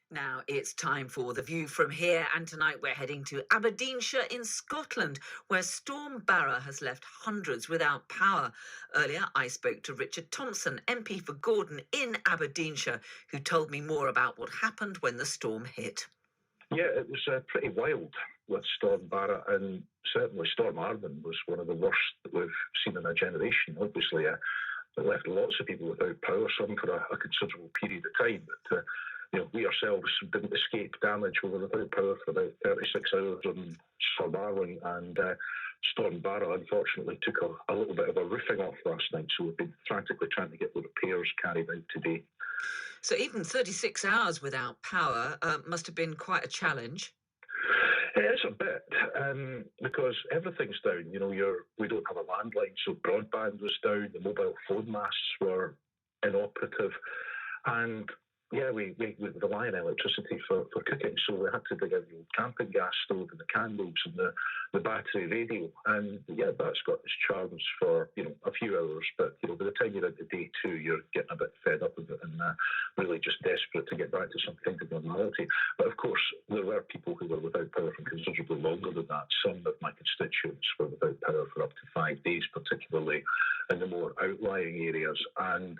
Now it's time for The View from here, and tonight we're heading to Aberdeenshire in Scotland, where Storm Barra has left hundreds without power. Earlier, I spoke to Richard Thomson, MP for Gordon in Aberdeenshire, who told me more about what happened when the storm hit. Yeah, it was pretty wild with Storm Barra, and certainly Storm Arwen was one of the worst that we've seen in a generation. Obviously, it left lots of people without power, some for a considerable period of time. But we ourselves didn't escape damage. We were without power for about 36 hours on Storm Arwen, and Storm Barra unfortunately took a little bit of a roofing off last night, so we've been frantically trying to get the repairs carried out today. So even 36 hours without power must have been quite a challenge. It is a bit because everything's down. We don't have a landline, so broadband was down. The mobile phone masts were inoperative, and yeah, we rely on electricity for cooking, so we had to dig out the old camping gas stove and the candles and the battery radio, and yeah, that's got its charms for a few hours, but by the time you're into day two, you're getting a bit fed up with it and really just desperate to get back to some kind of normality. But of course, there were people who were without power for considerably longer than that. Some of my constituents were without power for up to 5 days, particularly in the more outlying areas, and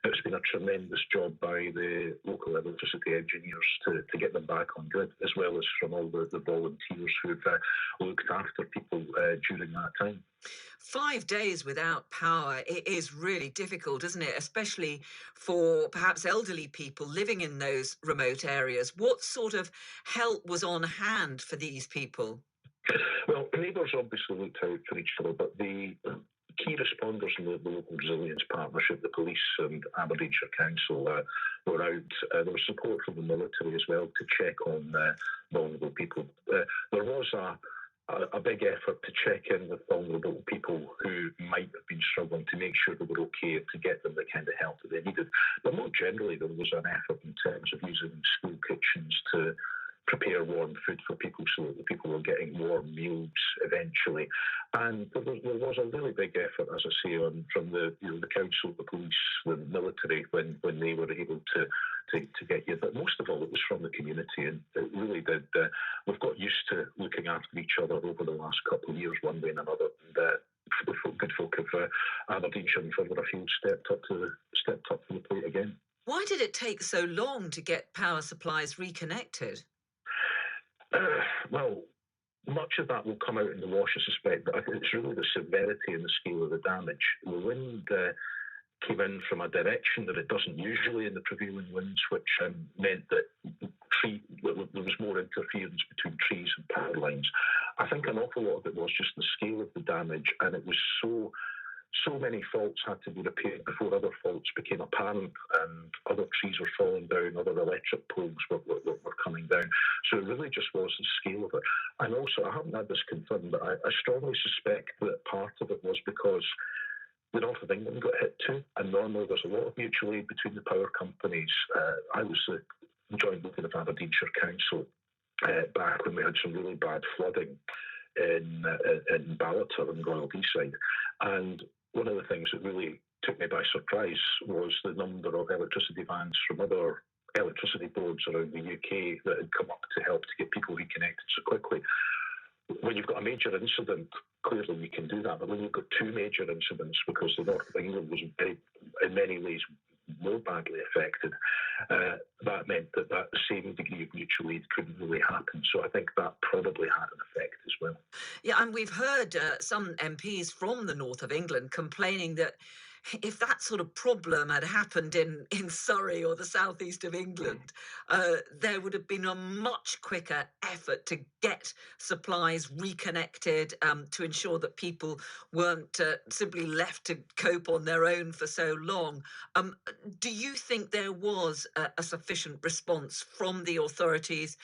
it's been a tremendous job by the local electricity engineers to get them back on grid, as well as from all the volunteers who've looked after people during that time. 5 days without power, it is really difficult, isn't it? Especially for perhaps elderly people living in those remote areas. What sort of help was on hand for these people? Well, neighbours obviously looked out for each other, but the key responders in the local resilience partnership, the police and Aberdeenshire Council, were out. There was support from the military as well to check on vulnerable people. There was a big effort to check in with vulnerable people who might have been struggling, to make sure they were okay, to get them the kind of help that they needed. But more generally, there was an effort in terms of using school kitchens to prepare warm food for people so that the people were getting warm meals eventually. And there was a really big effort, as I say, from the council, the police, the military, when they were able to get you. But most of all, it was from the community, and it really did. We've got used to looking after each other over the last couple of years, one way and another. And the good folk of Aberdeenshire and further afield stepped up to the plate again. Why did it take so long to get power supplies reconnected? Well, much of that will come out in the wash, I suspect, but I think it's really the severity and the scale of the damage. The wind came in from a direction that it doesn't usually in the prevailing winds, which meant that there was more interference between trees and power lines. I think an awful lot of it was just the scale of the damage, and it was so many faults had to be repaired before other faults became apparent, and other trees were falling down, other electric poles were coming down. So it really just was the scale of it. And also, I haven't had this confirmed, but I strongly suspect that part of it was because the north of England got hit too, and normally there's a lot of mutual aid between the power companies. I was the joint leader of Aberdeenshire Council back when we had some really bad flooding in Ballater and Royal Deeside, and one of the things that really took me by surprise was the number of electricity vans from other electricity boards around the UK that had come up to help to get people reconnected so quickly. When you've got a major incident, clearly you can do that, but when you've got two major incidents, because the north of England was in many ways more badly affected, that meant that same degree of mutual aid couldn't really happen. So I think that probably had an effect as well. Yeah, and we've heard some MPs from the north of England complaining that if that sort of problem had happened in Surrey or the southeast of England, there would have been a much quicker effort to get supplies reconnected, to ensure that people weren't simply left to cope on their own for so long. Do you think there was a sufficient response from the authorities,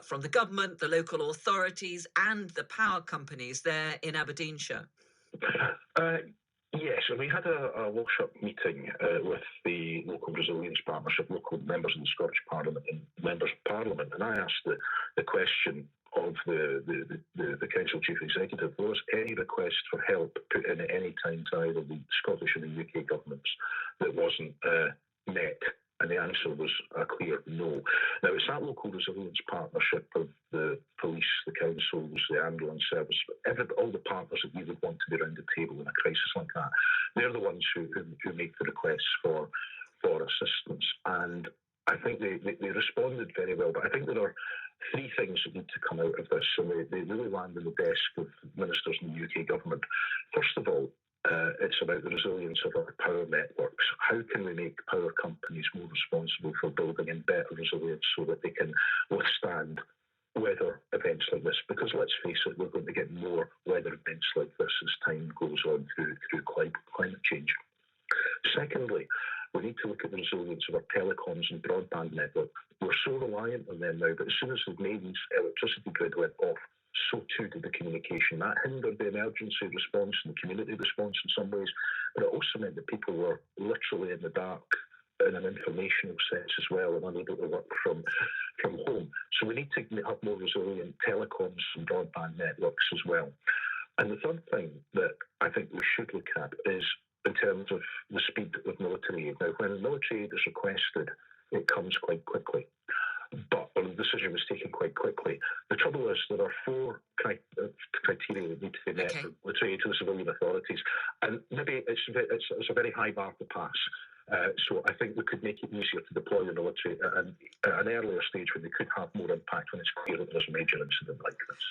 from the government, the local authorities, and the power companies there in Aberdeenshire? Yes, and we had a workshop meeting with the local resilience partnership, local members in the Scottish Parliament and members of Parliament, and I asked the question of the Council Chief Executive, was any request for help put in at any time to either the Scottish and the UK governments that wasn't met And the answer was a clear no. Now, it's that local resilience partnership of the police, the councils, the ambulance service, all the partners that we would want to be around the table in a crisis like that. They're the ones who make the requests for assistance. And I think they responded very well. But I think there are three things that need to come out of this, and they really land on the desk of ministers in the UK government. First of all, it's about the resilience of our power networks. How can we make power companies more responsible for building in better resilience so that they can withstand weather events like this? Because let's face it, we're going to get more weather events like this as time goes on through climate change. Secondly, we need to look at the resilience of our telecoms and broadband network. We're so reliant on them now, but as soon as the mains electricity grid went off, so too did the communication. That hindered the emergency response and the community response in some ways, but it also meant that people were literally in the dark in an informational sense as well and unable to work from home. So we need to have more resilient telecoms and broadband networks as well. And the third thing that I think we should look at is in terms of the speed of military aid. Now, when military aid is requested, it comes quite quickly. But the decision was taken quite quickly. The trouble is there are four criteria that need to be met for military aid to the civilian authorities. And maybe it's a very high bar to pass. So I think we could make it easier to deploy the military at an earlier stage when they could have more impact when it's clear that there's a major incident like this.